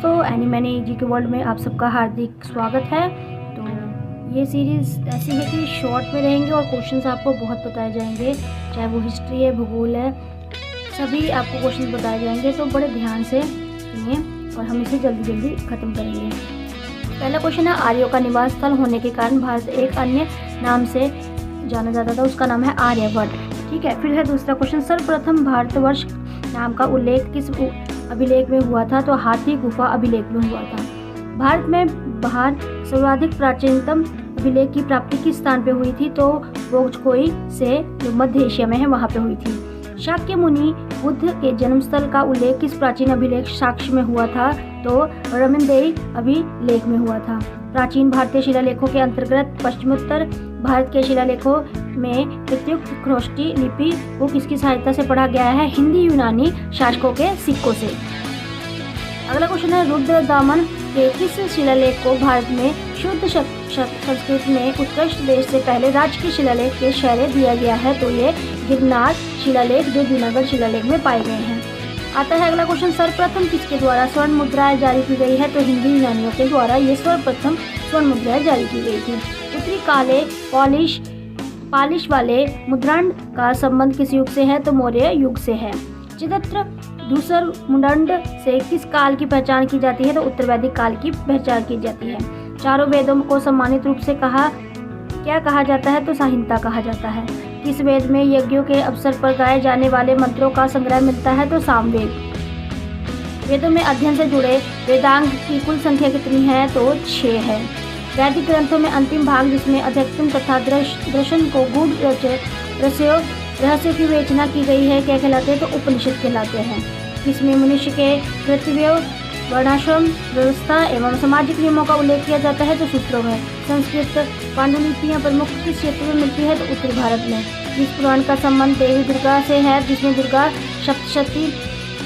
दोस्तों, any many जी के world में आप सबका हार्दिक स्वागत है। तो ये सीरीज़ ऐसी है कि शॉर्ट में रहेंगे और क्वेश्चंस आपको बहुत बताए जाएंगे, चाहे वो हिस्ट्री है, भूगोल है, सभी आपको क्वेश्चंस बताए जाएंगे। तो बड़े ध्यान से सुनिए और हम इसे जल्दी जल्दी ख़त्म करेंगे। पहला क्वेश्चन है, आर्यों का निवास स्थल होने के कारण भारत एक अन्य नाम से जाना जाता था, उसका नाम है आर्यभट्ट। ठीक है। फिर है दूसरा क्वेश्चन, सर्वप्रथम भारतवर्ष नाम का उल्लेख किस अभिलेख में हुआ था? तो हाथी गुफा अभिलेख में हुआ था। भारत में बाहर सर्वाधिक प्राचीनतम अभिलेख की प्राप्ति किस स्थान पे हुई थी? तो बोगजखोई से, जो मध्य एशिया में है, वहाँ पे हुई थी। शाक्य मुनि बुद्ध के जन्मस्थल का उल्लेख किस प्राचीन अभिलेख साक्ष्य में हुआ था? तो रमनदेई अभिलेख में हुआ था। प्राचीन भारतीय शिलालेखों के अंतर्गत पश्चिमोत्तर भारत के शिलालेखों में प्रयुक्त ख्रोष्टी लिपि को किसकी सहायता से पढ़ा गया है? हिंदी यूनानी शासकों के सिक्कों से। अगला क्वेश्चन है, रुद्रदामन के किस शिलालेख को भारत में शुद्ध संस्कृत में उत्कृष्ट देश से पहले राज्य के शिलालेख के श्रेय दिया गया है? तो ये गिरनार शिलालेख, जो जूनागढ़ शिलालेख में पाए गए हैं। आता है अगला क्वेश्चन, सर्वप्रथम किसके द्वारा स्वर्ण मुद्राएं जारी की गई है? तो हिंदी यूनानियों के द्वारा ये सर्वप्रथम स्वर्ण मुद्राएं जारी की गई थी। उत्तरी काले पालिश वाले मुद्रांड का संबंध किस युग से है? तो मौर्य युग से है। चित्रत्र धूसर मुंडंड से किस काल की पहचान की जाती है? तो उत्तर वैदिक काल की पहचान की जाती है। चारों वेदों को सम्मानित रूप से क्या कहा जाता है? तो संहिता कहा जाता है। किस वेद में यज्ञों के अवसर पर गाए जाने वाले मंत्रों का संग्रह मिलता है? तो सामवेद। वेदों में अध्ययन से जुड़े वेदांग की कुल संख्या कितनी है? तो 6 है। वैदिक ग्रंथों में अंतिम भाग, जिसमें अध्यक्तम तथा दर्शन को गूढ़ रहस्यों की विवेचना की गई है, क्या कहलाते हैं? तो उपनिषद कहलाते हैं। इसमें मनुष्य के कर्तव्य, वर्णाश्रम व्यवस्था एवं सामाजिक नियमों का उल्लेख किया जाता है, तो सूत्रों में। संस्कृत पांडुलिपियां प्रमुख किस क्षेत्र में मिलती है? तो उत्तरी भारत में। इस पुराण का संबंध देवी दुर्गा से है, जिसमें दुर्गा सप्तशती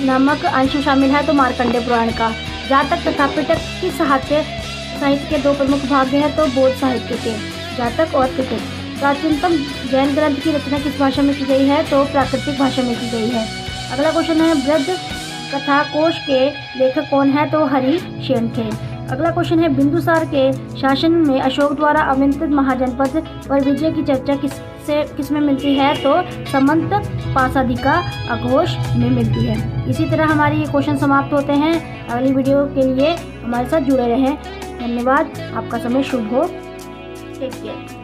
नामक अंश शामिल है, तो मार्कंडेय पुराण का। जातक तथा पिटक किस साहित्य के दो प्रमुख भाग हैं? तो बौद्ध साहित्य के, जातक और पिटक। प्राचीनतम जैन ग्रंथ की रचना किस भाषा में की गई है? तो प्राकृतिक भाषा में की गई है। अगला क्वेश्चन है, बृहद कथा कोश के लेखक कौन है? तो हरिशेन थे। अगला क्वेश्चन है, बिंदुसार के शासन में अशोक द्वारा आवंटित महाजनपद पर विजय की चर्चा किस में मिलती है? तो समंत पासादिका अघोष में मिलती है। इसी तरह हमारे ये क्वेश्चन समाप्त होते हैं। अगली वीडियो के लिए हमारे साथ जुड़े रहें। धन्यवाद। आपका समय शुभ हो। Take care.